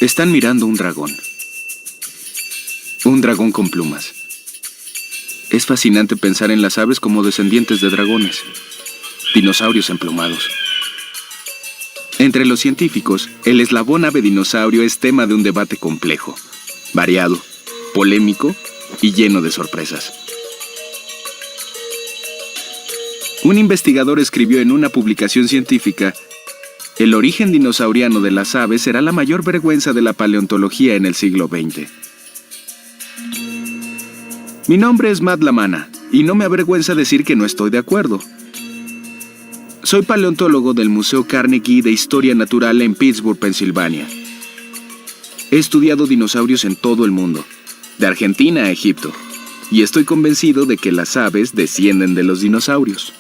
Están mirando un dragón. Un dragón con plumas. Es fascinante pensar en las aves como descendientes de dragones. Dinosaurios emplumados. Entre los científicos, el eslabón ave dinosaurio es tema de un debate complejo, variado, polémico y lleno de sorpresas. Un investigador escribió en una publicación científica: el origen dinosauriano de las aves será la mayor vergüenza de la paleontología en el siglo XX. Mi nombre es Matt Lamana, y no me avergüenza decir que no estoy de acuerdo. Soy paleontólogo del Museo Carnegie de Historia Natural en Pittsburgh, Pensilvania. He estudiado dinosaurios en todo el mundo, de Argentina a Egipto, y estoy convencido de que las aves descienden de los dinosaurios.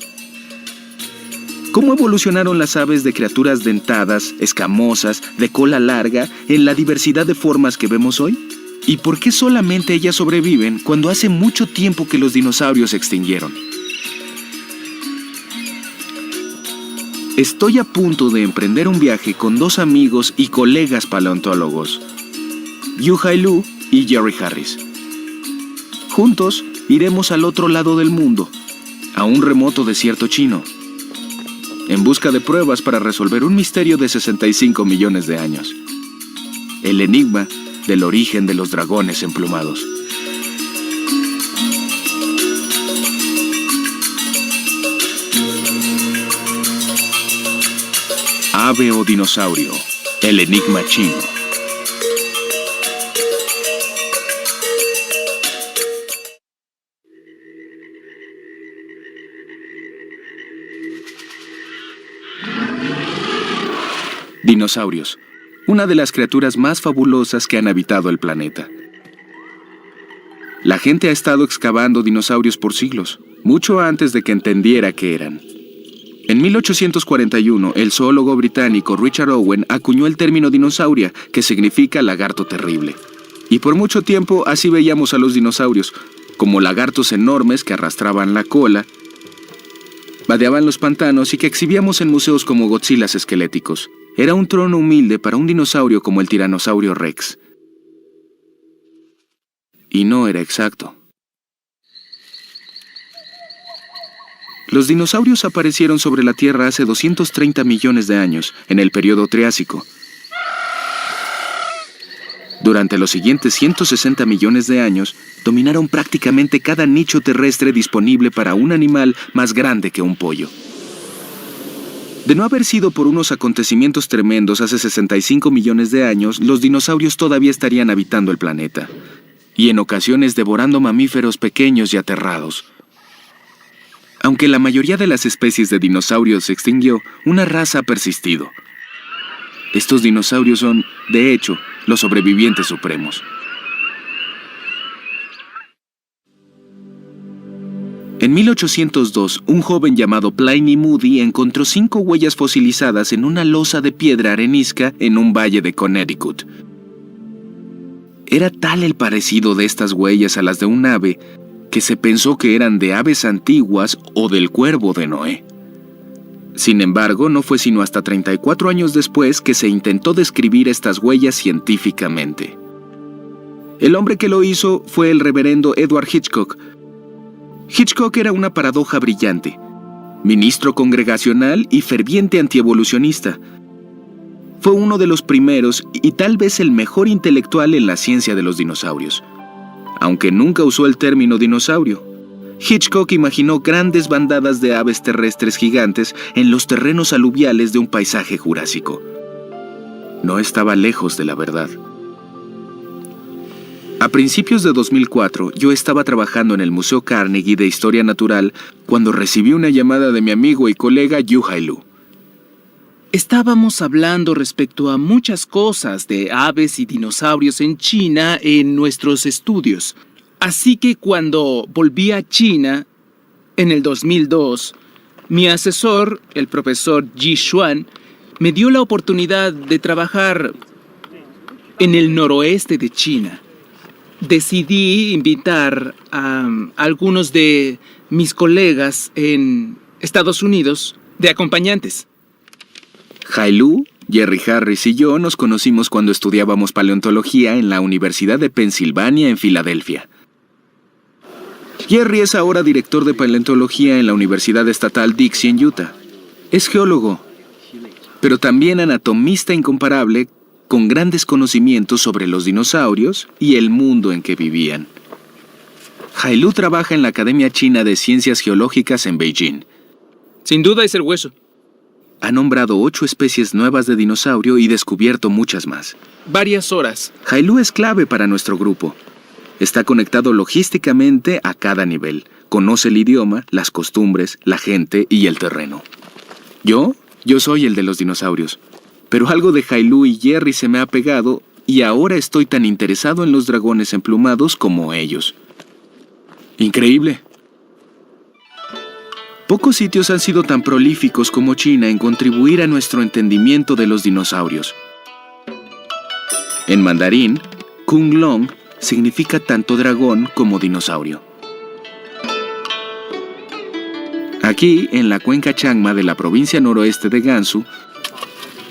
¿Cómo evolucionaron las aves de criaturas dentadas, escamosas, de cola larga, en la diversidad de formas que vemos hoy? ¿Y por qué solamente ellas sobreviven cuando hace mucho tiempo que los dinosaurios se extinguieron? Estoy a punto de emprender un viaje con dos amigos y colegas paleontólogos, Yuhai Lu y Jerry Harris. Juntos iremos al otro lado del mundo, a un remoto desierto chino, en busca de pruebas para resolver un misterio de 65 millones de años. El enigma del origen de los dragones emplumados. Ave o dinosaurio, el enigma chino. Dinosaurios, una de las criaturas más fabulosas que han habitado el planeta. La gente ha estado excavando dinosaurios por siglos, mucho antes de que entendiera qué eran. En 1841, el zoólogo británico Richard Owen acuñó el término dinosauria, que significa lagarto terrible. Y por mucho tiempo así veíamos a los dinosaurios, como lagartos enormes que arrastraban la cola, vadeaban los pantanos y que exhibíamos en museos como Godzillas esqueléticos. Era un trono humilde para un dinosaurio como el Tiranosaurio Rex. Y no era exacto. Los dinosaurios aparecieron sobre la Tierra hace 230 millones de años, en el período Triásico. Durante los siguientes 160 millones de años, dominaron prácticamente cada nicho terrestre disponible para un animal más grande que un pollo. De no haber sido por unos acontecimientos tremendos hace 65 millones de años, los dinosaurios todavía estarían habitando el planeta, y en ocasiones devorando mamíferos pequeños y aterrados. Aunque la mayoría de las especies de dinosaurios se extinguió, una raza ha persistido. Estos dinosaurios son, de hecho, los sobrevivientes supremos. En 1802, un joven llamado Pliny Moody encontró 5 huellas fosilizadas en una losa de piedra arenisca en un valle de Connecticut. Era tal el parecido de estas huellas a las de un ave que se pensó que eran de aves antiguas o del cuervo de Noé. Sin embargo, no fue sino hasta 34 años después que se intentó describir estas huellas científicamente. El hombre que lo hizo fue el reverendo Edward Hitchcock. Hitchcock era una paradoja brillante, ministro congregacional y ferviente antievolucionista. Fue uno de los primeros y tal vez el mejor intelectual en la ciencia de los dinosaurios. Aunque nunca usó el término dinosaurio, Hitchcock imaginó grandes bandadas de aves terrestres gigantes en los terrenos aluviales de un paisaje jurásico. No estaba lejos de la verdad. A principios de 2004, yo estaba trabajando en el Museo Carnegie de Historia Natural cuando recibí una llamada de mi amigo y colega Yuhai Lu. Estábamos hablando respecto a muchas cosas de aves y dinosaurios en China en nuestros estudios. Así que cuando volví a China, en el 2002, mi asesor, el profesor Ji Xuan, me dio la oportunidad de trabajar en el noroeste de China. Decidí invitar a algunos de mis colegas en Estados Unidos de acompañantes. Hai Lu Jerry Harris y yo nos conocimos cuando estudiábamos paleontología en la Universidad de Pensilvania en Filadelfia. Jerry es ahora director de paleontología en la Universidad Estatal Dixie en Utah. Es geólogo, pero también anatomista incomparable, con grandes conocimientos sobre los dinosaurios y el mundo en que vivían. Hailu trabaja en la Academia China de Ciencias Geológicas en Beijing. Sin duda es el hueso. Ha nombrado 8 especies nuevas de dinosaurio y descubierto muchas más. Varias horas. Hailu es clave para nuestro grupo. Está conectado logísticamente a cada nivel. Conoce el idioma, las costumbres, la gente y el terreno. Yo soy el de los dinosaurios. Pero algo de Hailu y Jerry se me ha pegado y ahora estoy tan interesado en los dragones emplumados como ellos. Increíble. Pocos sitios han sido tan prolíficos como China en contribuir a nuestro entendimiento de los dinosaurios. En mandarín, Kunlong significa tanto dragón como dinosaurio. Aquí, en la cuenca Changma de la provincia noroeste de Gansu,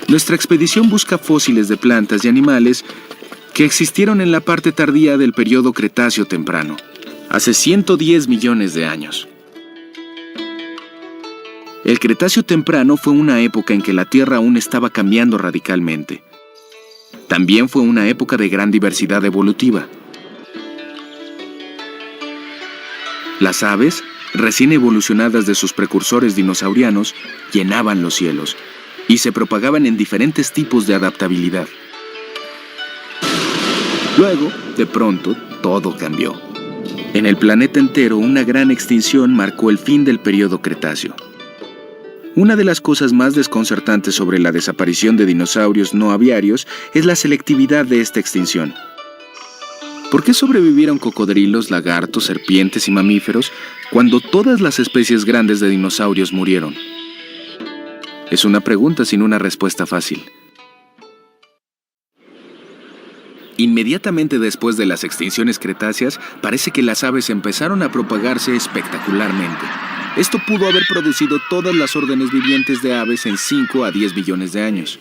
nuestra expedición busca fósiles de plantas y animales que existieron en la parte tardía del periodo Cretáceo temprano, hace 110 millones de años. El Cretáceo temprano fue una época en que la Tierra aún estaba cambiando radicalmente. También fue una época de gran diversidad evolutiva. Las aves, recién evolucionadas de sus precursores dinosaurianos, llenaban los cielos y se propagaban en diferentes tipos de adaptabilidad. Luego, de pronto, todo cambió. En el planeta entero, una gran extinción marcó el fin del periodo Cretáceo. Una de las cosas más desconcertantes sobre la desaparición de dinosaurios no aviarios es la selectividad de esta extinción. ¿Por qué sobrevivieron cocodrilos, lagartos, serpientes y mamíferos cuando todas las especies grandes de dinosaurios murieron? Es una pregunta sin una respuesta fácil. Inmediatamente después de las extinciones cretáceas, parece que las aves empezaron a propagarse espectacularmente. Esto pudo haber producido todas las órdenes vivientes de aves en 5 a 10 billones de años.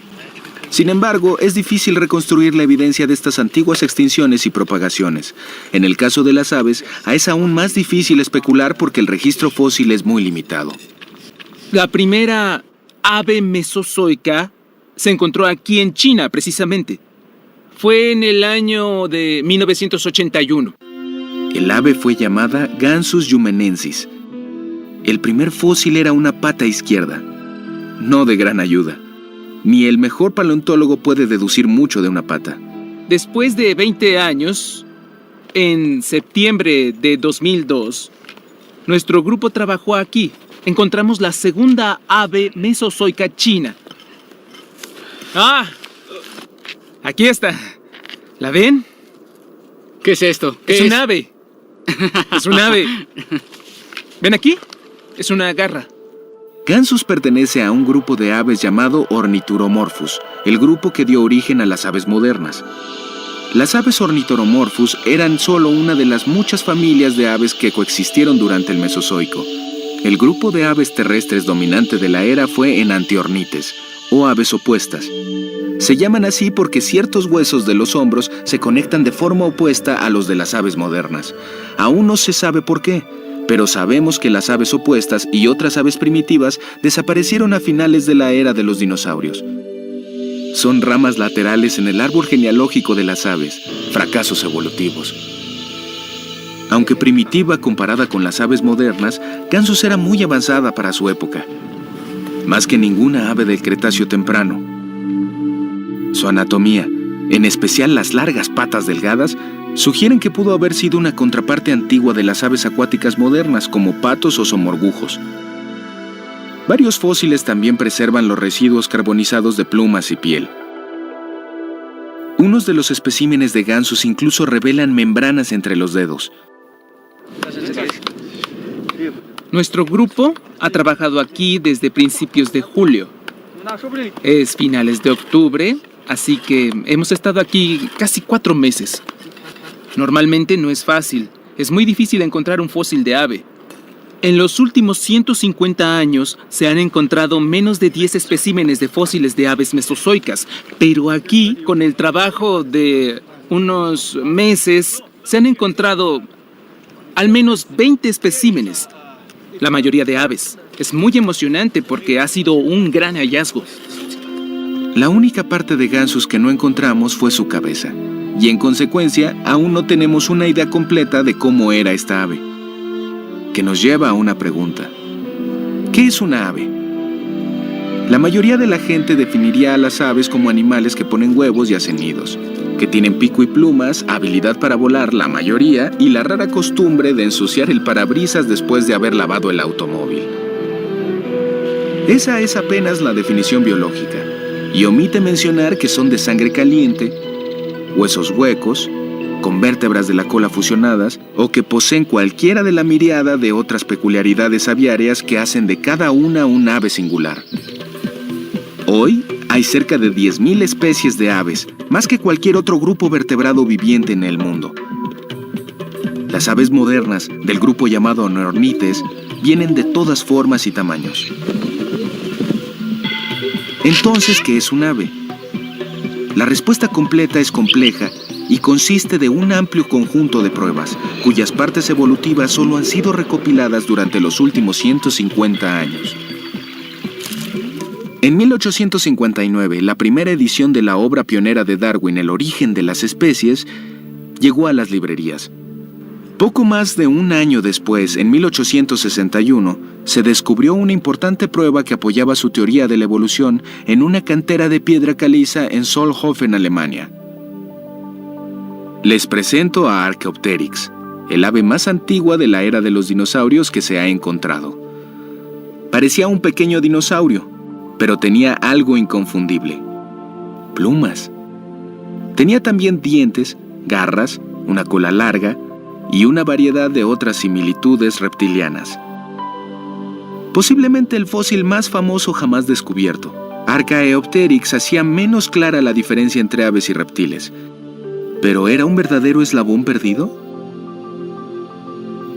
Sin embargo, es difícil reconstruir la evidencia de estas antiguas extinciones y propagaciones. En el caso de las aves, es aún más difícil especular porque el registro fósil es muy limitado. La primera ave mesozoica se encontró aquí en China, precisamente. Fue en el año de 1981. El ave fue llamada Gansus yumenensis. El primer fósil era una pata izquierda. No de gran ayuda. Ni el mejor paleontólogo puede deducir mucho de una pata. Después de 20 años, en septiembre de 2002, nuestro grupo trabajó aquí. Encontramos la segunda ave mesozoica china. ¡Ah! Aquí está. ¿La ven? ¿Qué es esto? Es un ave. Es un ave. ¿Ven aquí? Es una garra. Gansus pertenece a un grupo de aves llamado Ornituromorphus, el grupo que dio origen a las aves modernas. Las aves Ornituromorphus eran solo una de las muchas familias de aves que coexistieron durante el Mesozoico. El grupo de aves terrestres dominante de la era fue Enantiornites, o aves opuestas. Se llaman así porque ciertos huesos de los hombros se conectan de forma opuesta a los de las aves modernas. Aún no se sabe por qué, pero sabemos que las aves opuestas y otras aves primitivas desaparecieron a finales de la era de los dinosaurios. Son ramas laterales en el árbol genealógico de las aves, fracasos evolutivos. Aunque primitiva comparada con las aves modernas, Gansus era muy avanzada para su época. Más que ninguna ave del Cretáceo temprano. Su anatomía, en especial las largas patas delgadas, sugieren que pudo haber sido una contraparte antigua de las aves acuáticas modernas como patos o somorgujos. Varios fósiles también preservan los residuos carbonizados de plumas y piel. Unos de los especímenes de Gansus incluso revelan membranas entre los dedos. Nuestro grupo ha trabajado aquí desde principios de julio. Es finales de octubre, así que hemos estado aquí casi 4 meses. Normalmente no es fácil. Es muy difícil encontrar un fósil de ave. En los últimos 150 años se han encontrado menos de 10 especímenes de fósiles de aves mesozoicas, pero aquí, con el trabajo de unos meses, se han encontrado al menos 20 especímenes, la mayoría de aves. Es muy emocionante porque ha sido un gran hallazgo. La única parte de Gansus que no encontramos fue su cabeza, y en consecuencia aún no tenemos una idea completa de cómo era esta ave. Que nos lleva a una pregunta. ¿Qué es una ave? La mayoría de la gente definiría a las aves como animales que ponen huevos y hacen nidos, que tienen pico y plumas, habilidad para volar la mayoría y la rara costumbre de ensuciar el parabrisas después de haber lavado el automóvil. Esa es apenas la definición biológica, y omite mencionar que son de sangre caliente, huesos huecos, con vértebras de la cola fusionadas o que poseen cualquiera de la miriada de otras peculiaridades aviarias que hacen de cada una un ave singular. Hoy hay cerca de 10.000 especies de aves, más que cualquier otro grupo vertebrado viviente en el mundo. Las aves modernas, del grupo llamado Neornites, vienen de todas formas y tamaños. Entonces, ¿qué es un ave? La respuesta completa es compleja y consiste de un amplio conjunto de pruebas, cuyas partes evolutivas solo han sido recopiladas durante los últimos 150 años. En 1859, la primera edición de la obra pionera de Darwin, El origen de las especies, llegó a las librerías. Poco más de un año después, en 1861, se descubrió una importante prueba que apoyaba su teoría de la evolución en una cantera de piedra caliza en Solnhofen, Alemania. Les presento a Archaeopteryx, el ave más antigua de la era de los dinosaurios que se ha encontrado. Parecía un pequeño dinosaurio, pero tenía algo inconfundible: plumas. Tenía también dientes, garras, una cola larga y una variedad de otras similitudes reptilianas. Posiblemente el fósil más famoso jamás descubierto, Archaeopteryx hacía menos clara la diferencia entre aves y reptiles. ¿Pero era un verdadero eslabón perdido?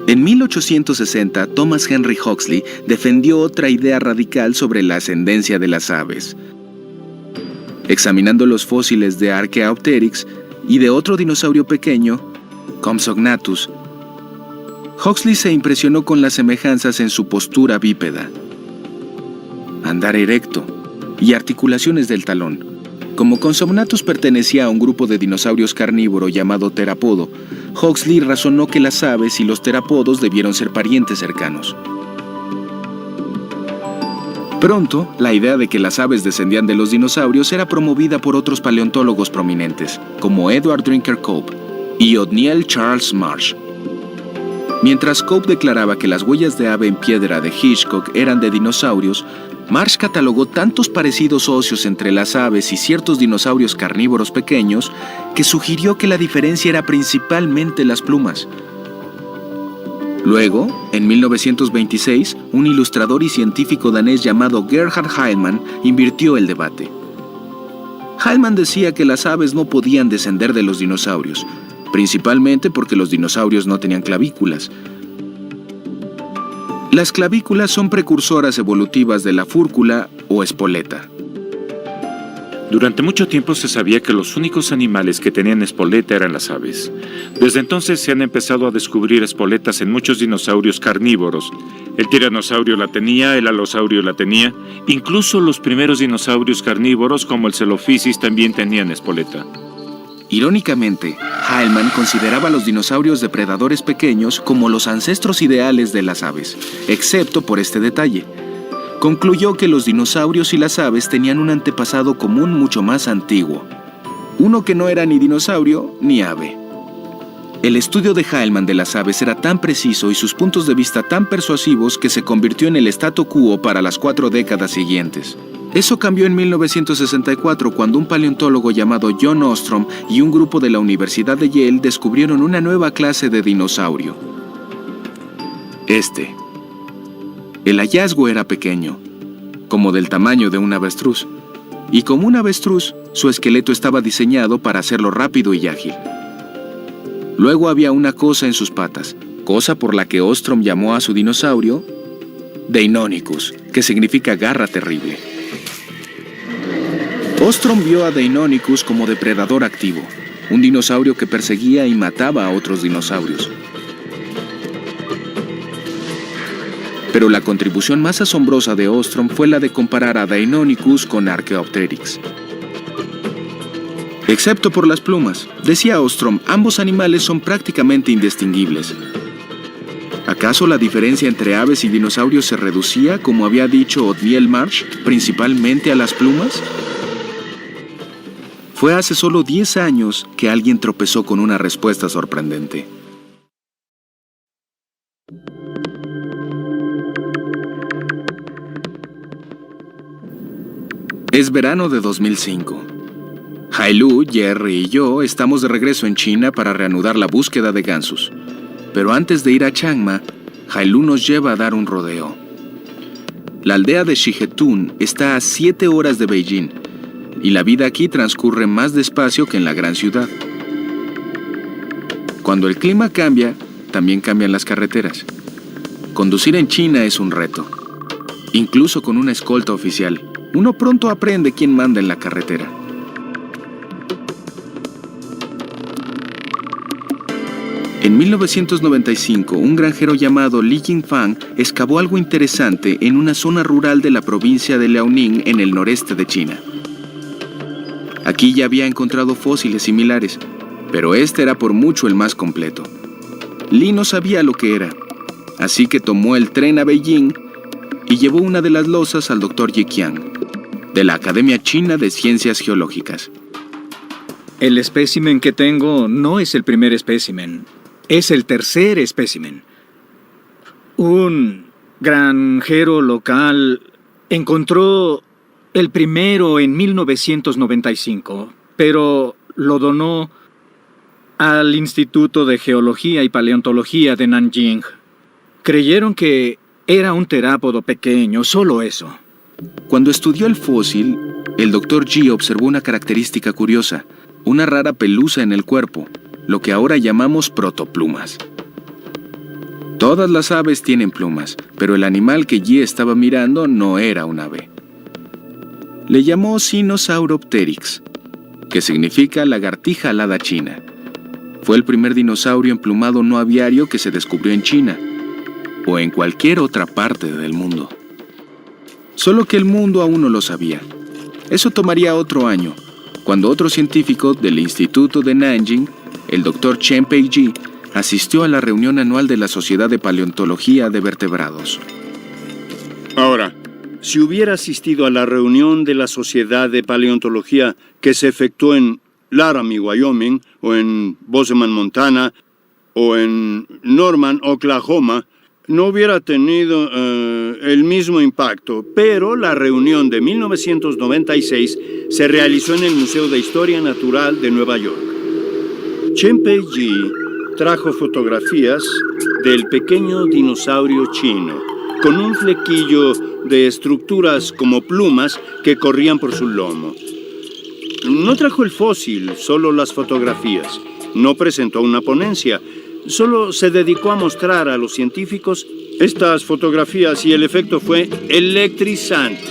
En 1860, Thomas Henry Huxley defendió otra idea radical sobre la ascendencia de las aves. Examinando los fósiles de Archaeopteryx y de otro dinosaurio pequeño, Compsognathus, Huxley se impresionó con las semejanzas en su postura bípeda, andar erecto y articulaciones del talón. Como Compsognathus pertenecía a un grupo de dinosaurios carnívoro llamado terápodo, Huxley razonó que las aves y los terápodos debieron ser parientes cercanos. Pronto, la idea de que las aves descendían de los dinosaurios era promovida por otros paleontólogos prominentes, como Edward Drinker Cope y Othniel Charles Marsh. Mientras Cope declaraba que las huellas de ave en piedra de Hitchcock eran de dinosaurios, Marsh catalogó tantos parecidos óseos entre las aves y ciertos dinosaurios carnívoros pequeños que sugirió que la diferencia era principalmente las plumas. Luego, en 1926, un ilustrador y científico danés llamado Gerhard Heilmann invirtió el debate. Heilmann decía que las aves no podían descender de los dinosaurios, principalmente porque los dinosaurios no tenían clavículas. Las clavículas son precursoras evolutivas de la fúrcula o espoleta. Durante mucho tiempo se sabía que los únicos animales que tenían espoleta eran las aves. Desde entonces se han empezado a descubrir espoletas en muchos dinosaurios carnívoros. El tiranosaurio la tenía, el alosaurio la tenía, incluso los primeros dinosaurios carnívoros como el Celophysis también tenían espoleta. Irónicamente, Heilmann consideraba a los dinosaurios depredadores pequeños como los ancestros ideales de las aves, excepto por este detalle. Concluyó que los dinosaurios y las aves tenían un antepasado común mucho más antiguo, uno que no era ni dinosaurio ni ave. El estudio de Heilmann de las aves era tan preciso y sus puntos de vista tan persuasivos que se convirtió en el statu quo para las 4 décadas siguientes. Eso cambió en 1964 cuando un paleontólogo llamado John Ostrom y un grupo de la Universidad de Yale descubrieron una nueva clase de dinosaurio. El hallazgo era pequeño, como del tamaño de un avestruz, y como un avestruz, su esqueleto estaba diseñado para hacerlo rápido y ágil. Luego había una cosa en sus patas, cosa por la que Ostrom llamó a su dinosaurio Deinonychus, que significa garra terrible. Ostrom vio a Deinonychus como depredador activo, un dinosaurio que perseguía y mataba a otros dinosaurios. Pero la contribución más asombrosa de Ostrom fue la de comparar a Deinonychus con Archaeopteryx. Excepto por las plumas, decía Ostrom, ambos animales son prácticamente indistinguibles. ¿Acaso la diferencia entre aves y dinosaurios se reducía, como había dicho Othniel Marsh, principalmente a las plumas? Fue hace solo 10 años que alguien tropezó con una respuesta sorprendente. Es verano de 2005. Hailu, Jerry y yo estamos de regreso en China para reanudar la búsqueda de gansos. Pero antes de ir a Chiang Mai, Hailu nos lleva a dar un rodeo. La aldea de Shihetun está a 7 horas de Beijing, y la vida aquí transcurre más despacio que en la gran ciudad. Cuando el clima cambia, también cambian las carreteras. Conducir en China es un reto. Incluso con una escolta oficial, uno pronto aprende quién manda en la carretera. En 1995, un granjero llamado Li Jingfang excavó algo interesante en una zona rural de la provincia de Liaoning en el noreste de China. Aquí ya había encontrado fósiles similares, pero este era por mucho el más completo. Li no sabía lo que era, así que tomó el tren a Beijing y llevó una de las losas al Dr. Ye Qiang, de la Academia China de Ciencias Geológicas. El espécimen que tengo no es el primer espécimen, es el tercer espécimen. Un granjero local encontró el primero en 1995, pero lo donó al Instituto de Geología y Paleontología de Nanjing. Creyeron que era un terápodo pequeño, solo eso. Cuando estudió el fósil, el Dr. Yi observó una característica curiosa, una rara pelusa en el cuerpo, lo que ahora llamamos protoplumas. Todas las aves tienen plumas, pero el animal que Yi estaba mirando no era un ave. Le llamó Sinosauropteryx, que significa lagartija alada china. Fue el primer dinosaurio emplumado no aviario que se descubrió en China, o en cualquier otra parte del mundo. Solo que el mundo aún no lo sabía. Eso tomaría otro año, cuando otro científico del Instituto de Nanjing, el Dr. Chen Peiji, asistió a la reunión anual de la Sociedad de Paleontología de Vertebrados. Ahora, si hubiera asistido a la reunión de la Sociedad de Paleontología que se efectuó en Laramie, Wyoming, o en Bozeman, Montana, o en Norman, Oklahoma, no hubiera tenido el mismo impacto, pero la reunión de 1996 se realizó en el Museo de Historia Natural de Nueva York. Chen Peiji trajo fotografías del pequeño dinosaurio chino, con un flequillo de estructuras como plumas que corrían por su lomo. No trajo el fósil, solo las fotografías. No presentó una ponencia, solo se dedicó a mostrar a los científicos estas fotografías y el efecto fue electrizante.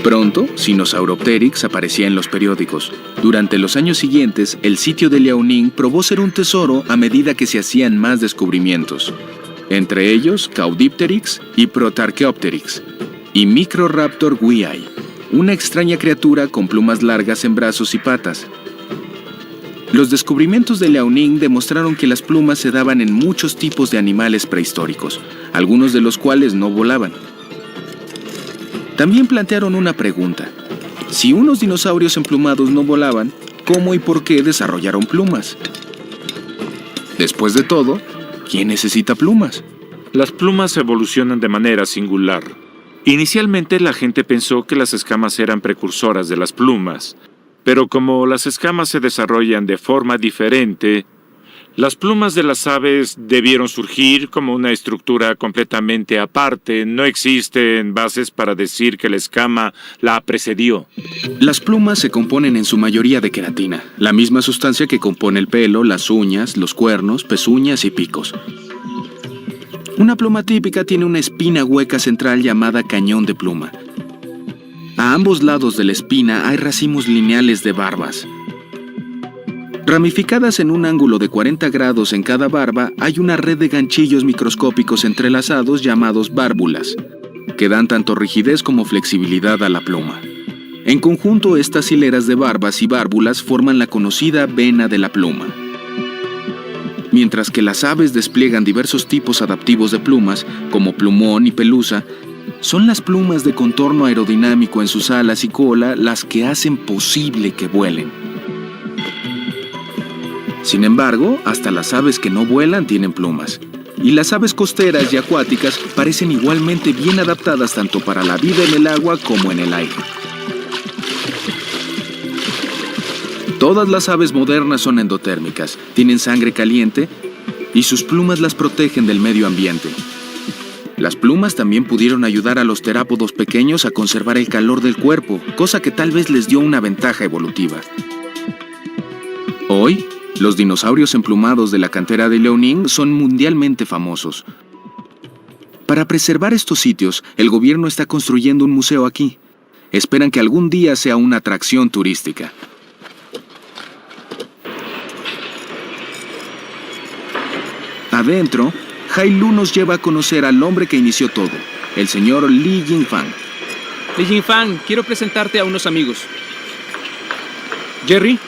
Pronto, Sinosauropteryx aparecía en los periódicos. Durante los años siguientes, el sitio de Liaoning probó ser un tesoro a medida que se hacían más descubrimientos. Entre ellos, Caudipteryx y Protarchaeopteryx, y Microraptor wiai, una extraña criatura con plumas largas en brazos y patas. Los descubrimientos de Liaoning demostraron que las plumas se daban en muchos tipos de animales prehistóricos, algunos de los cuales no volaban. También plantearon una pregunta. Si unos dinosaurios emplumados no volaban, ¿cómo y por qué desarrollaron plumas? Después de todo, ¿quién necesita plumas? Las plumas evolucionan de manera singular. Inicialmente la gente pensó que las escamas eran precursoras de las plumas, pero como las escamas se desarrollan de forma diferente, Las plumas de las aves debieron surgir como una estructura completamente aparte. No existen bases para decir que la escama la precedió. Las plumas se componen en su mayoría de queratina, la misma sustancia que compone el pelo, las uñas, los cuernos, pezuñas y picos. Una pluma típica tiene una espina hueca central llamada cañón de pluma. A ambos lados de la espina hay racimos lineales de barbas. Ramificadas en un ángulo de 40 grados en cada barba, hay una red de ganchillos microscópicos entrelazados llamados bárbulas, que dan tanto rigidez como flexibilidad a la pluma. En conjunto, estas hileras de barbas y bárbulas forman la conocida vena de la pluma. Mientras que las aves despliegan diversos tipos adaptivos de plumas, como plumón y pelusa, son las plumas de contorno aerodinámico en sus alas y cola las que hacen posible que vuelen. Sin embargo, hasta las aves que no vuelan tienen plumas. Y las aves costeras y acuáticas parecen igualmente bien adaptadas tanto para la vida en el agua como en el aire. Todas las aves modernas son endotérmicas, tienen sangre caliente y sus plumas las protegen del medio ambiente. Las plumas también pudieron ayudar a los terápodos pequeños a conservar el calor del cuerpo, cosa que tal vez les dio una ventaja evolutiva. Hoy, los dinosaurios emplumados de la cantera de Liaoning son mundialmente famosos. Para preservar estos sitios, el gobierno está construyendo un museo aquí. Esperan que algún día sea una atracción turística. Adentro, Hai Lu nos lleva a conocer al hombre que inició todo, el señor Li Yingfang. Li Yingfang, quiero presentarte a unos amigos. Jerry,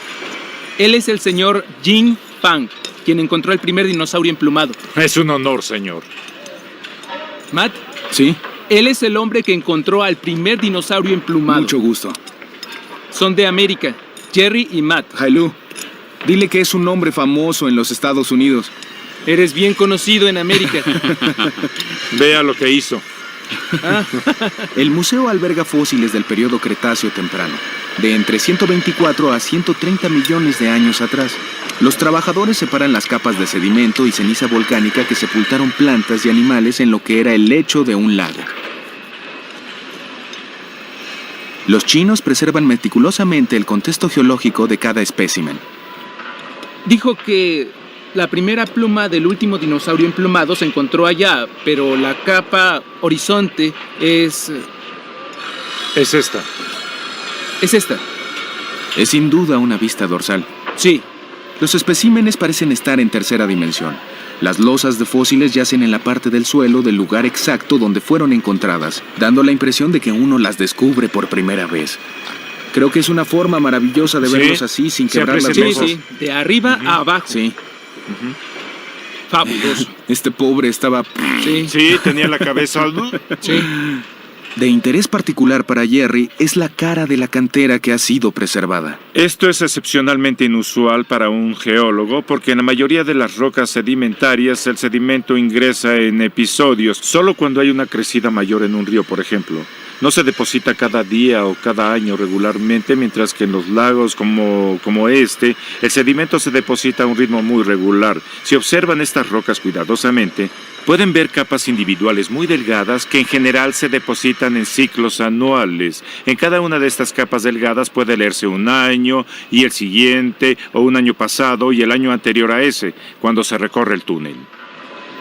él es el señor Jing Fang, quien encontró el primer dinosaurio emplumado. Es un honor, señor. Matt, ¿Sí? él es el hombre que encontró al primer dinosaurio emplumado. Mucho gusto. Son de América, Jerry y Matt. Hai Lu, dile que es un hombre famoso en los Estados Unidos. Eres bien conocido en América. Vea lo que hizo. El museo alberga fósiles del periodo Cretáceo temprano, de entre 124 a 130 millones de años atrás. Los trabajadores separan las capas de sedimento y ceniza volcánica que sepultaron plantas y animales en lo que era el lecho de un lago. Los chinos preservan meticulosamente el contexto geológico de cada espécimen. Dijo que la primera pluma del último dinosaurio emplumado se encontró allá, pero la capa horizonte es Es esta. esta. Es sin duda una vista dorsal. Sí. Los especímenes parecen estar en tercera dimensión. Las losas de fósiles yacen en la parte del suelo del lugar exacto donde fueron encontradas, dando la impresión de que uno las descubre por primera vez. Creo que es una forma maravillosa de Sí, verlos así sin siempre quebrar las se losas. Sí, de arriba a abajo. Sí, Fabuloso. este pobre estaba... Sí. Sí, tenía la cabeza... Sí. De interés particular para Jerry es la cara de la cantera que ha sido preservada. Esto es excepcionalmente inusual para un geólogo porque en la mayoría de las rocas sedimentarias el sedimento ingresa en episodios, solo cuando hay una crecida mayor en un río, por ejemplo. No se deposita cada día o cada año regularmente, mientras que en los lagos como este, el sedimento se deposita a un ritmo muy regular. Si observan estas rocas cuidadosamente, pueden ver capas individuales muy delgadas que en general se depositan en ciclos anuales. En cada una de estas capas delgadas puede leerse un año y el siguiente, o un año pasado y el año anterior a ese, cuando se recorre el túnel.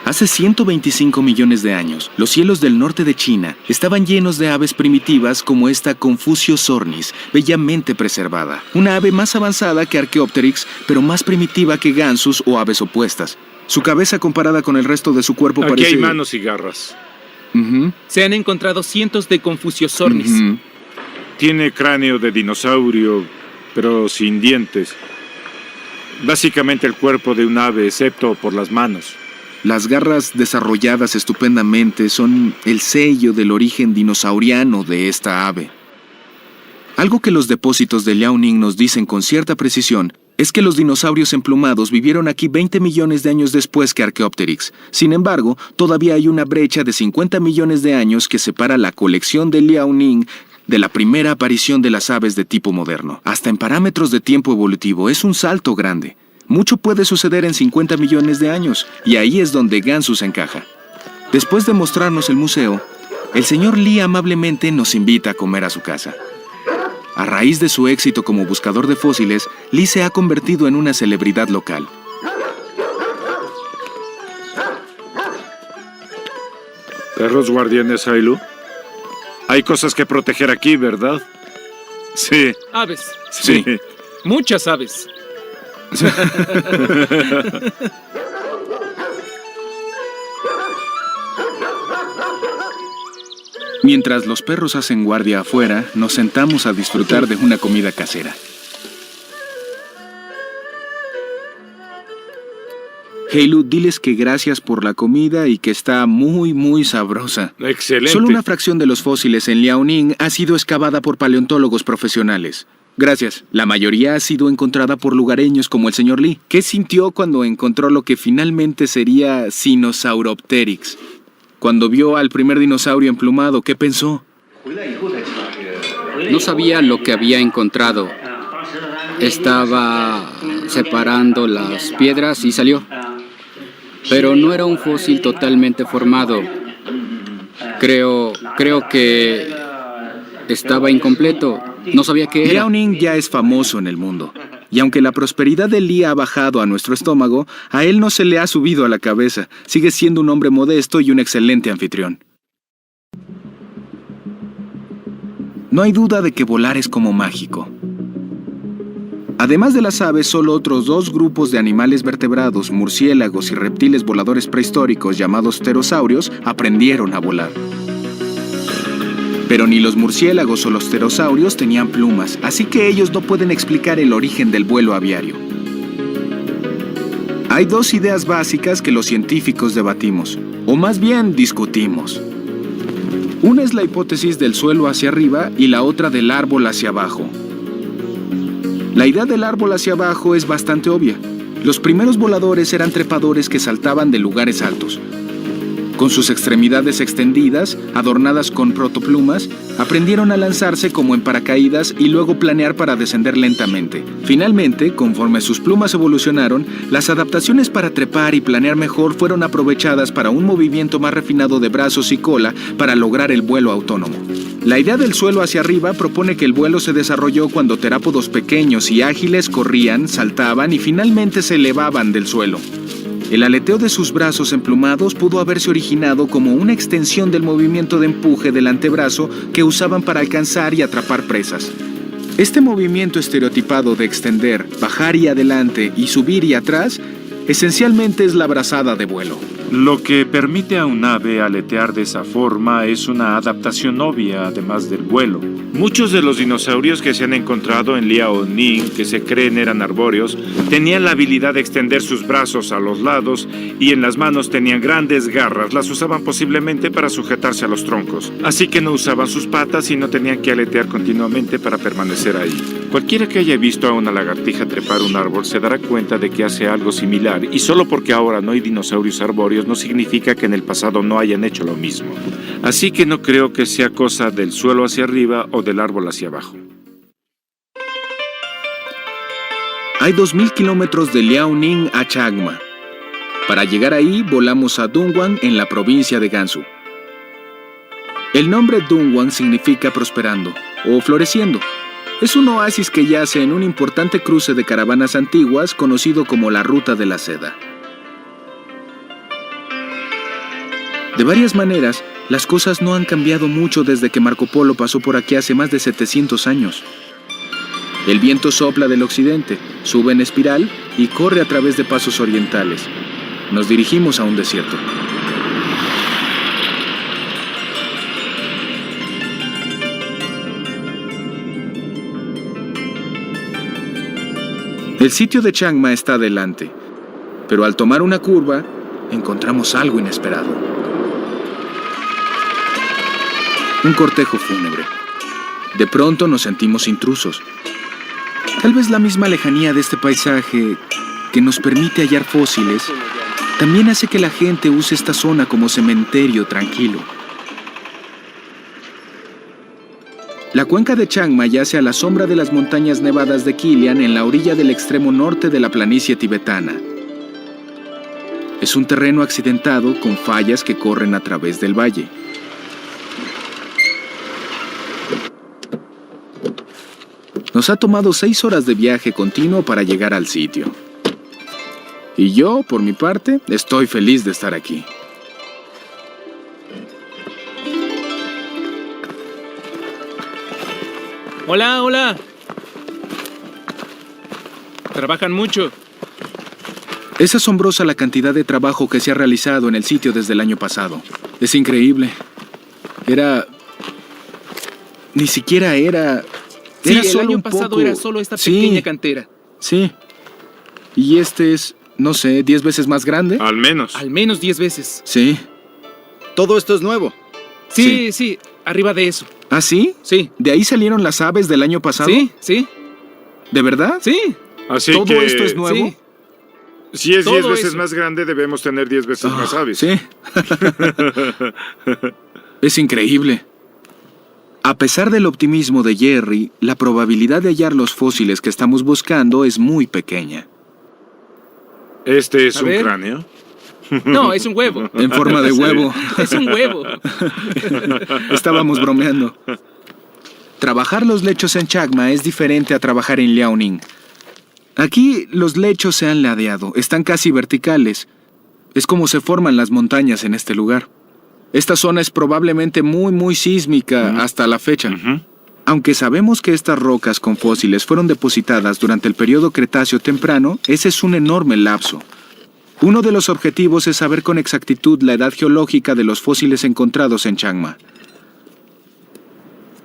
Hace 125 millones de años, los cielos del norte de China estaban llenos de aves primitivas como esta Confucius ornis, bellamente preservada. Una ave más avanzada que Archaeopteryx, pero más primitiva que gansus o aves opuestas. Su cabeza comparada con el resto de su cuerpo Aquí parece... hay manos y garras. Ujú, Se han encontrado cientos de Confucius ornis. ujú. Tiene cráneo de dinosaurio, pero sin dientes. Básicamente el cuerpo de un ave, excepto por las manos. Las garras desarrolladas estupendamente son el sello del origen dinosauriano de esta ave. Algo que los depósitos de Liaoning nos dicen con cierta precisión es que los dinosaurios emplumados vivieron aquí 20 millones de años después que Archaeopteryx. Sin embargo, todavía hay una brecha de 50 millones de años que separa la colección de Liaoning de la primera aparición de las aves de tipo moderno. Hasta en parámetros de tiempo evolutivo es un salto grande. Mucho puede suceder en 50 millones de años, y ahí es donde Gansus encaja. Después de mostrarnos el museo, el señor Lee amablemente nos invita a comer a su casa. A raíz de su éxito como buscador de fósiles, Lee se ha convertido en una celebridad local. ¿Perros guardianes, Ailu? Hay cosas que proteger aquí, ¿verdad? Sí. Aves. Sí. Muchas aves. Mientras los perros hacen guardia afuera, nos sentamos a disfrutar de una comida casera. Heilu, diles que gracias por la comida y que está muy sabrosa. Excelente. Solo una fracción de los fósiles en Liaoning ha sido excavada por paleontólogos profesionales. Gracias. La mayoría ha sido encontrada por lugareños como el señor Lee. ¿Qué sintió cuando encontró lo que finalmente sería Sinosauropteryx? Cuando vio al primer dinosaurio emplumado, ¿qué pensó? No sabía lo que había encontrado. Estaba separando las piedras y salió. Pero no era un fósil totalmente formado. Creo que estaba incompleto. No sabía qué era. Liaoning ya es famoso en el mundo. Y aunque la prosperidad de Lee ha bajado a nuestro estómago, a él no se le ha subido a la cabeza. Sigue siendo un hombre modesto y un excelente anfitrión. No hay duda de que volar es como mágico. Además de las aves, solo otros dos grupos de animales vertebrados, murciélagos y reptiles voladores prehistóricos llamados pterosaurios, aprendieron a volar. Pero ni los murciélagos o los pterosaurios tenían plumas, así que ellos no pueden explicar el origen del vuelo aviario. Hay dos ideas básicas que los científicos debatimos, o más bien discutimos. Una es la hipótesis del suelo hacia arriba y la otra del árbol hacia abajo. La idea del árbol hacia abajo es bastante obvia. Los primeros voladores eran trepadores que saltaban de lugares altos. Con sus extremidades extendidas, adornadas con protoplumas, aprendieron a lanzarse como en paracaídas y luego planear para descender lentamente. Finalmente, conforme sus plumas evolucionaron, las adaptaciones para trepar y planear mejor fueron aprovechadas para un movimiento más refinado de brazos y cola para lograr el vuelo autónomo. La idea del suelo hacia arriba propone que el vuelo se desarrolló cuando terápodos pequeños y ágiles corrían, saltaban y finalmente se elevaban del suelo. El aleteo de sus brazos emplumados pudo haberse originado como una extensión del movimiento de empuje del antebrazo que usaban para alcanzar y atrapar presas. Este movimiento estereotipado de extender, bajar y adelante y subir y atrás, esencialmente es la brazada de vuelo. Lo que permite a un ave aletear de esa forma es una adaptación obvia, además del vuelo. Muchos de los dinosaurios que se han encontrado en Liaoning, que se creen eran arbóreos, tenían la habilidad de extender sus brazos a los lados y en las manos tenían grandes garras. Las usaban posiblemente para sujetarse a los troncos. Así que no usaban sus patas y no tenían que aletear continuamente para permanecer ahí. Cualquiera que haya visto a una lagartija trepar un árbol se dará cuenta de que hace algo similar, y solo porque ahora no hay dinosaurios arbóreos no significa que en el pasado no hayan hecho lo mismo. Así que no creo que sea cosa del suelo hacia arriba o del árbol hacia abajo. Hay 2.000 kilómetros de Liaoning a Changma. Para llegar ahí, volamos a Dongguan en la provincia de Gansu. El nombre Dongguan significa prosperando o floreciendo. Es un oasis que yace en un importante cruce de caravanas antiguas conocido como la Ruta de la Seda. De varias maneras, las cosas no han cambiado mucho desde que Marco Polo pasó por aquí hace más de 700 años. El viento sopla del occidente, sube en espiral y corre a través de pasos orientales. Nos dirigimos a un desierto. El sitio de Changma está adelante, pero al tomar una curva, encontramos algo inesperado. Un cortejo fúnebre. De pronto nos sentimos intrusos. Tal vez la misma lejanía de este paisaje, que nos permite hallar fósiles, también hace que la gente use esta zona como cementerio tranquilo. La cuenca de Chiang Mai yace a la sombra de las montañas nevadas de Kilian en la orilla del extremo norte de la planicie tibetana. Es un terreno accidentado con fallas que corren a través del valle. Nos ha tomado 6 horas de viaje continuo para llegar al sitio. Y yo, por mi parte, estoy feliz de estar aquí. Hola, hola. Trabajan mucho. Es asombrosa la cantidad de trabajo que se ha realizado en el sitio desde el año pasado. Es increíble. Ni siquiera era... Sí, era el solo año un pasado poco. era solo esta Sí, pequeña cantera. Sí. Y este es, no sé, 10 veces más grande. Al menos. Al menos 10 veces. Sí. Todo esto es nuevo. Sí, arriba de eso. ¿Ah, sí? Sí. ¿De ahí salieron las aves del año pasado? Sí. ¿De verdad? Sí. Así ¿Todo que, esto es nuevo? Sí. si es 10 todo veces eso. más grande, debemos tener 10 veces más aves. Sí. Es increíble. A pesar del optimismo de Jerry, la probabilidad de hallar los fósiles que estamos buscando es muy pequeña. ¿Este es A un ver. cráneo? No, es un huevo. En forma de huevo. Es un huevo. Estábamos bromeando. Trabajar los lechos en Changma es diferente a trabajar en Liaoning. Aquí los lechos se han ladeado, están casi verticales. Es como se forman las montañas en este lugar. Esta zona es probablemente muy sísmica hasta la fecha. Aunque sabemos que estas rocas con fósiles fueron depositadas durante el periodo Cretáceo temprano, ese es un enorme lapso. Uno de los objetivos es saber con exactitud la edad geológica de los fósiles encontrados en Changma.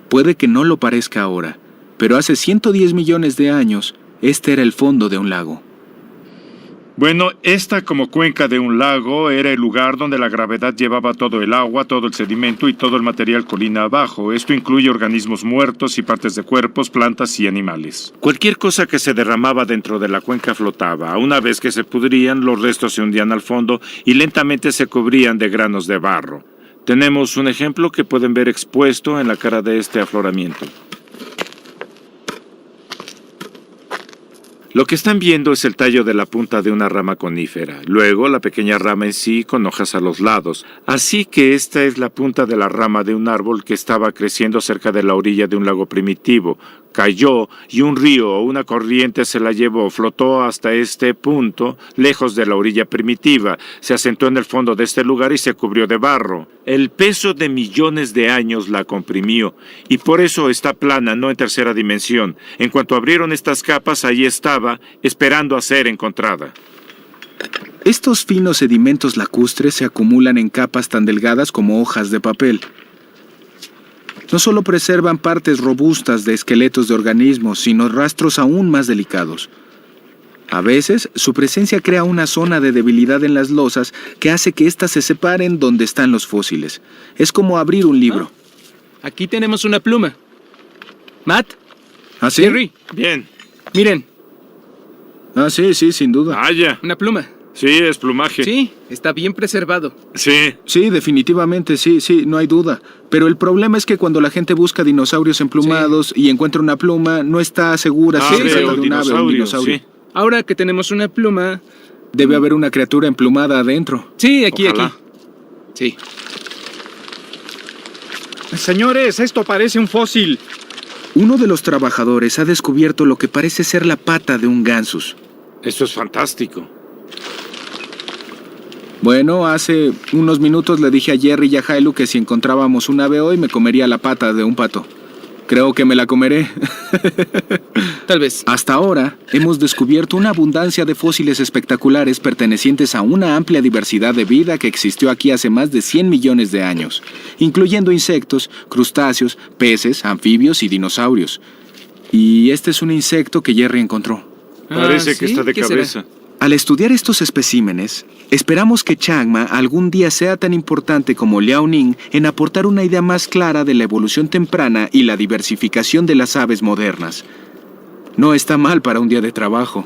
Puede que no lo parezca ahora, pero hace 110 millones de años, este era el fondo de un lago. Bueno, esta como cuenca de un lago era el lugar donde la gravedad llevaba todo el agua, todo el sedimento y todo el material colina abajo. Esto incluye organismos muertos y partes de cuerpos, plantas y animales. Cualquier cosa que se derramaba dentro de la cuenca flotaba. Una vez que se pudrían, los restos se hundían al fondo y lentamente se cubrían de granos de barro. Tenemos un ejemplo que pueden ver expuesto en la cara de este afloramiento. Lo que están viendo es el tallo de la punta de una rama conífera, luego la pequeña rama en sí con hojas a los lados. Así que esta es la punta de la rama de un árbol que estaba creciendo cerca de la orilla de un lago primitivo. Cayó y un río o una corriente se la llevó, flotó hasta este punto, lejos de la orilla primitiva, se asentó en el fondo de este lugar y se cubrió de barro. El peso de millones de años la comprimió y por eso está plana, no en tercera dimensión. En cuanto abrieron estas capas, ahí estaba, esperando a ser encontrada. Estos finos sedimentos lacustres se acumulan en capas tan delgadas como hojas de papel. No solo preservan partes robustas de esqueletos de organismos, sino rastros aún más delicados. A veces, su presencia crea una zona de debilidad en las losas que hace que éstas se separen donde están los fósiles. Es como abrir un libro. Aquí tenemos una pluma. Matt, ¿Ah, sí? Jerry, Bien. miren, Ah, sí, sin duda. Vaya. una pluma. Sí, es plumaje. Sí, está bien preservado. Sí. Sí, definitivamente, sí, no hay duda. Pero el problema es que cuando la gente busca dinosaurios emplumados y encuentra una pluma, no está segura si se trata de un ave o un dinosaurio. sí. Ahora que tenemos una pluma... Debe haber una criatura emplumada adentro. Sí, aquí. Ojalá. Sí. Señores, esto parece un fósil. Uno de los trabajadores ha descubierto lo que parece ser la pata de un gansus. Esto es fantástico. Bueno, hace unos minutos le dije a Jerry y a Hailu que si encontrábamos un ave hoy me comería la pata de un pato. Creo que me la comeré. Tal vez. Hasta ahora, hemos descubierto una abundancia de fósiles espectaculares pertenecientes a una amplia diversidad de vida que existió aquí hace más de 100 millones de años, incluyendo insectos, crustáceos, peces, anfibios y dinosaurios. Y este es un insecto que Jerry encontró. Parece que ¿sí? está de ¿Qué será? cabeza. Al estudiar estos especímenes, esperamos que Changma algún día sea tan importante como Liaoning en aportar una idea más clara de la evolución temprana y la diversificación de las aves modernas. No está mal para un día de trabajo.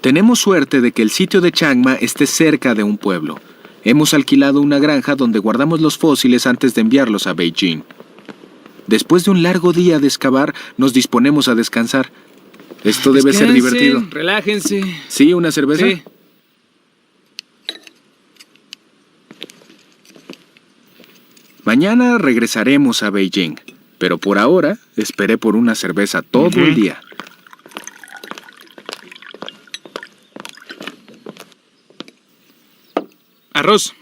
Tenemos suerte de que el sitio de Changma esté cerca de un pueblo. Hemos alquilado una granja donde guardamos los fósiles antes de enviarlos a Beijing. Después de un largo día de excavar, nos disponemos a descansar. Esto debe ser Descansen, divertido. Relájense. ¿Sí? ¿Una cerveza? Sí. Mañana regresaremos a Beijing, pero por ahora esperé por una cerveza todo el día. Arroz.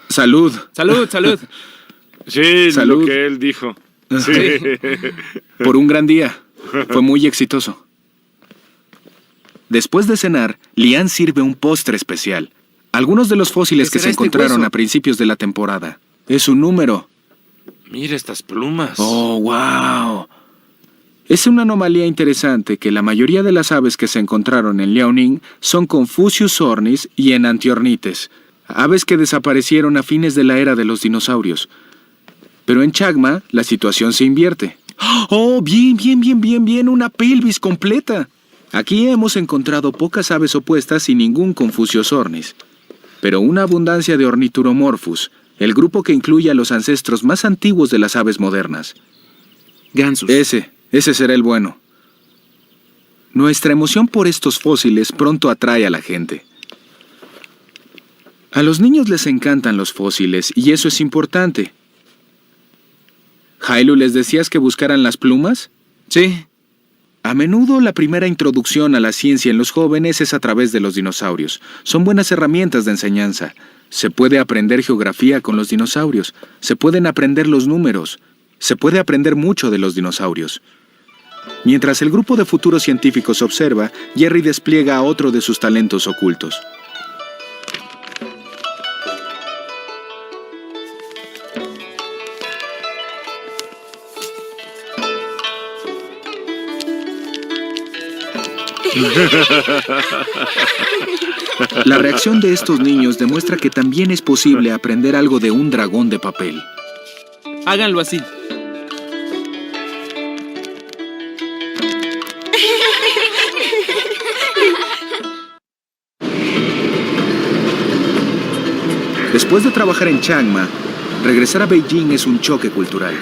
Salud. Salud, salud. Sí, Salud. lo que él dijo. Sí. Por un gran día. Fue muy exitoso. Después de cenar, Lian sirve un postre especial. Algunos de los fósiles ¿Qué que se será este encontraron hueso? a principios de la temporada. Es un número. Mira estas plumas. ¡Oh, wow! Es una anomalía interesante que la mayoría de las aves que se encontraron en Liaoning son Confucius ornis y Enantiornites, aves que desaparecieron a fines de la era de los dinosaurios. Pero en Changma, la situación se invierte. ¡Oh, bien! ¡Una pelvis completa! Aquí hemos encontrado pocas aves opuestas y ningún Confucius ornis, pero una abundancia de Ornituromorphus, el grupo que incluye a los ancestros más antiguos de las aves modernas. Gansus. Ese será el bueno. Nuestra emoción por estos fósiles pronto atrae a la gente. A los niños les encantan los fósiles y eso es importante. Hailu, ¿les decías que buscaran las plumas? Sí. A menudo la primera introducción a la ciencia en los jóvenes es a través de los dinosaurios. Son buenas herramientas de enseñanza. Se puede aprender geografía con los dinosaurios. Se pueden aprender los números. Se puede aprender mucho de los dinosaurios. Mientras el grupo de futuros científicos observa, Jerry despliega otro de sus talentos ocultos. La reacción de estos niños demuestra que también es posible aprender algo de un dragón de papel. Háganlo así. Después de trabajar en Changma, regresar a Beijing es un choque cultural.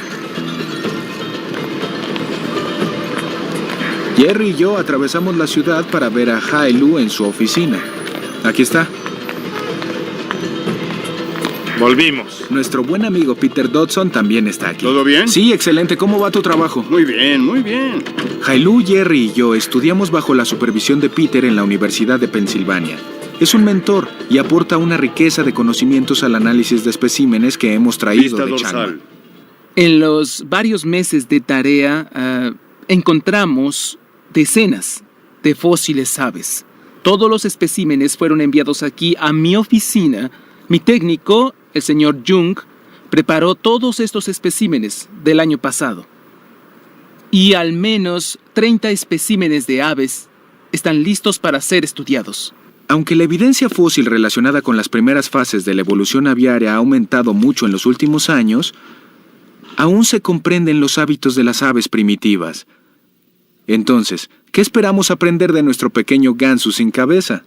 Jerry y yo atravesamos la ciudad para ver a Hailu en su oficina. Aquí está. Volvimos. Nuestro buen amigo Peter Dodson también está aquí. ¿Todo bien? Sí, excelente. ¿Cómo va tu trabajo? Muy bien, muy bien. Hailu, Jerry y yo estudiamos bajo la supervisión de Peter en la Universidad de Pensilvania. Es un mentor y aporta una riqueza de conocimientos al análisis de especímenes que hemos traído Vista de Changma. dorsal. En los varios meses de tarea, encontramos decenas de fósiles aves. Todos los especímenes fueron enviados aquí a mi oficina. Mi técnico, el señor Jung, preparó todos estos especímenes del año pasado. Y al menos 30 especímenes de aves están listos para ser estudiados. Aunque la evidencia fósil relacionada con las primeras fases de la evolución aviaria ha aumentado mucho en los últimos años, aún se comprenden los hábitos de las aves primitivas. Entonces, ¿qué esperamos aprender de nuestro pequeño ganso sin cabeza?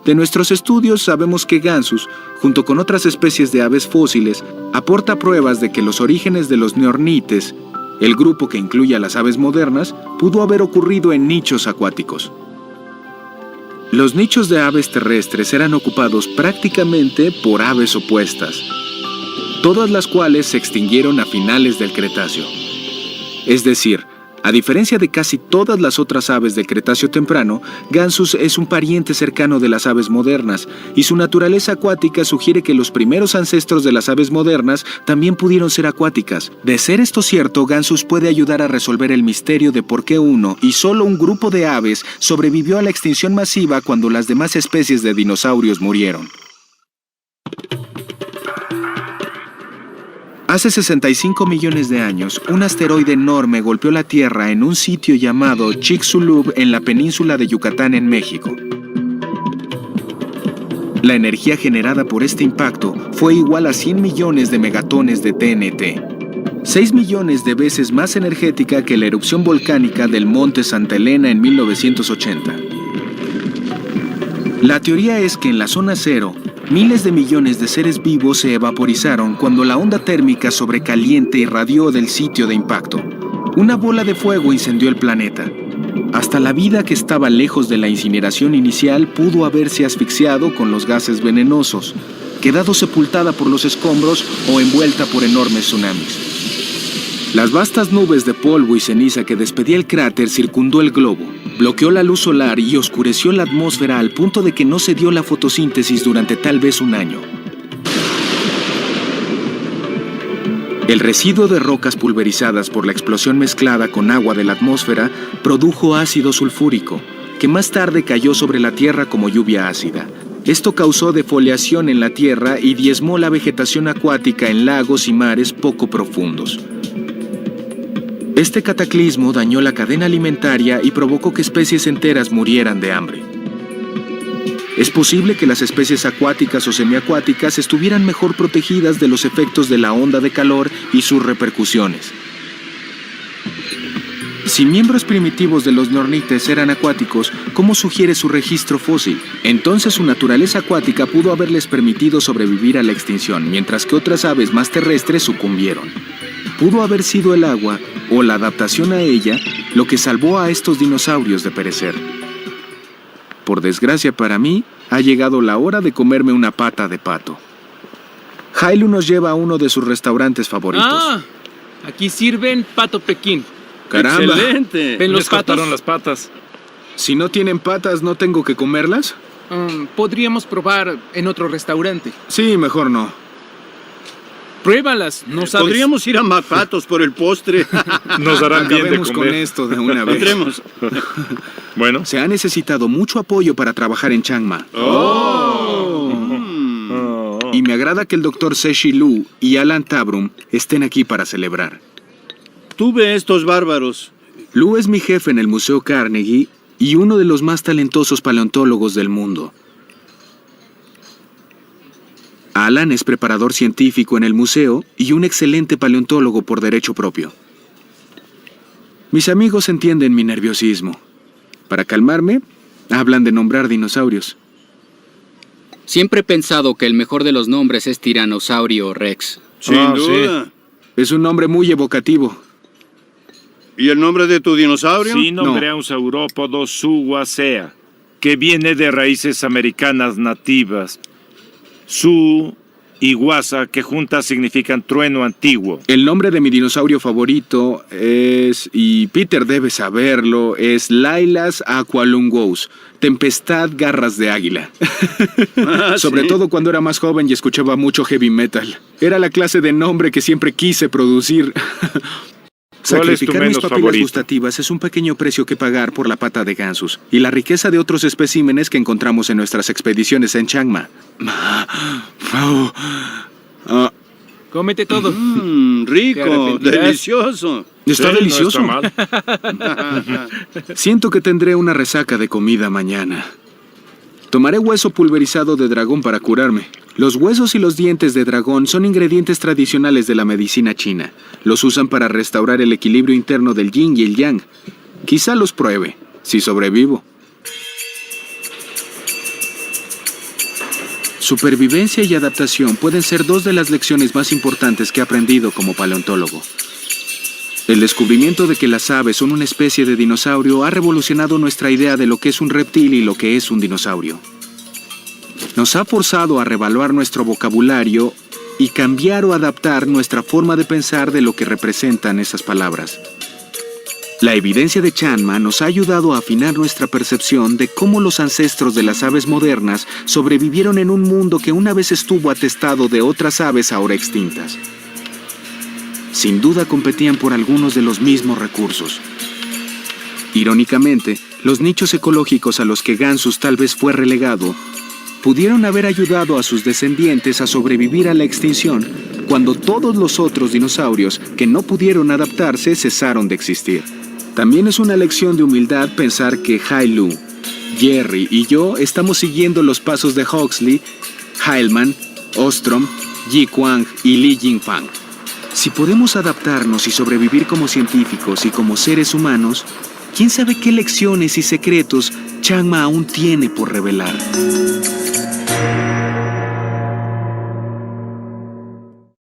De nuestros estudios sabemos que Gansus, junto con otras especies de aves fósiles, aporta pruebas de que los orígenes de los neornites, el grupo que incluye a las aves modernas, pudo haber ocurrido en nichos acuáticos. Los nichos de aves terrestres eran ocupados prácticamente por aves opuestas, todas las cuales se extinguieron a finales del Cretáceo. Es decir, a diferencia de casi todas las otras aves del Cretáceo temprano, Gansus es un pariente cercano de las aves modernas, y su naturaleza acuática sugiere que los primeros ancestros de las aves modernas también pudieron ser acuáticas. De ser esto cierto, Gansus puede ayudar a resolver el misterio de por qué uno y solo un grupo de aves sobrevivió a la extinción masiva cuando las demás especies de dinosaurios murieron. Hace 65 millones de años, un asteroide enorme golpeó la Tierra en un sitio llamado Chicxulub en la península de Yucatán en México. La energía generada por este impacto fue igual a 100 millones de megatones de TNT. 6 millones de veces más energética que la erupción volcánica del Monte Santa Elena en 1980. La teoría es que en la zona cero, miles de millones de seres vivos se evaporizaron cuando la onda térmica sobrecaliente irradió del sitio de impacto. Una bola de fuego incendió el planeta. Hasta la vida que estaba lejos de la incineración inicial pudo haberse asfixiado con los gases venenosos, quedado sepultada por los escombros o envuelta por enormes tsunamis. Las vastas nubes de polvo y ceniza que despedía el cráter circundó el globo, bloqueó la luz solar y oscureció la atmósfera al punto de que no se dio la fotosíntesis durante tal vez un año. El residuo de rocas pulverizadas por la explosión mezclada con agua de la atmósfera produjo ácido sulfúrico, que más tarde cayó sobre la Tierra como lluvia ácida. Esto causó defoliación en la Tierra y diezmó la vegetación acuática en lagos y mares poco profundos. Este cataclismo dañó la cadena alimentaria y provocó que especies enteras murieran de hambre. Es posible que las especies acuáticas o semiacuáticas estuvieran mejor protegidas de los efectos de la onda de calor y sus repercusiones. Si miembros primitivos de los nornites eran acuáticos, ¿cómo sugiere su registro fósil? Entonces su naturaleza acuática pudo haberles permitido sobrevivir a la extinción, mientras que otras aves más terrestres sucumbieron. Pudo haber sido el agua, o la adaptación a ella, lo que salvó a estos dinosaurios de perecer. Por desgracia para mí, ha llegado la hora de comerme una pata de pato. Hailu nos lleva a uno de sus restaurantes favoritos. Ah, aquí sirven pato Pekín. ¡Caramba! ¡Excelente! ¿Ven los Les cortaron patos? las patas. Si no tienen patas, ¿no tengo que comerlas? Podríamos probar en otro restaurante. Sí, mejor no. Pruébalas, no sabes. Podríamos ir a Mapatos por el postre. Nos darán bien de Acabemos con comer. esto de una vez. Entremos. Bueno. Se ha necesitado mucho apoyo para trabajar en Chiang Mai. Y me agrada que el Dr. Seshi Lu y Alan Tabrum estén aquí para celebrar. Tuve estos bárbaros. Lu es mi jefe en el Museo Carnegie y uno de los más talentosos paleontólogos del mundo. Alan es preparador científico en el museo y un excelente paleontólogo por derecho propio. Mis amigos entienden mi nerviosismo. Para calmarme, hablan de nombrar dinosaurios. Siempre he pensado que el mejor de los nombres es Tiranosaurio Rex. Sin duda. Es un nombre muy evocativo. ¿Y el nombre de tu dinosaurio? Sí, nombré a un saurópodo Suguacea, que viene de raíces americanas nativas. Su y guasa, que juntas significan trueno antiguo. El nombre de mi dinosaurio favorito es, y Peter debe saberlo, es Lailas Aqualungous, tempestad garras de águila. Sobre todo cuando era más joven y escuchaba mucho heavy metal. Era la clase de nombre que siempre quise producir. ¿Cuál es tu Sacrificar mis menos papilas favorito? gustativas es un pequeño precio que pagar por la pata de gansos y la riqueza de otros especímenes que encontramos en nuestras expediciones en Chiang Mai. Cómete todo. Te Rico, arrepentirás. delicioso. Está Sí, delicioso. No está mal. Siento que tendré una resaca de comida mañana. Tomaré hueso pulverizado de dragón para curarme. Los huesos y los dientes de dragón son ingredientes tradicionales de la medicina china. Los usan para restaurar el equilibrio interno del yin y el yang. Quizá los pruebe, si sobrevivo. Supervivencia y adaptación pueden ser dos de las lecciones más importantes que he aprendido como paleontólogo. El descubrimiento de que las aves son una especie de dinosaurio ha revolucionado nuestra idea de lo que es un reptil y lo que es un dinosaurio. Nos ha forzado a reevaluar nuestro vocabulario y cambiar o adaptar nuestra forma de pensar de lo que representan esas palabras. La evidencia de Chiang Mai nos ha ayudado a afinar nuestra percepción de cómo los ancestros de las aves modernas sobrevivieron en un mundo que una vez estuvo atestado de otras aves ahora extintas. Sin duda competían por algunos de los mismos recursos. Irónicamente, los nichos ecológicos a los que Gansus tal vez fue relegado pudieron haber ayudado a sus descendientes a sobrevivir a la extinción cuando todos los otros dinosaurios que no pudieron adaptarse cesaron de existir. También es una lección de humildad pensar que Hailu, Jerry y yo estamos siguiendo los pasos de Huxley, Heilman, Ostrom, Yi Kuang y Li Jingfang. Si podemos adaptarnos y sobrevivir como científicos y como seres humanos, ¿quién sabe qué lecciones y secretos Changma aún tiene por revelar?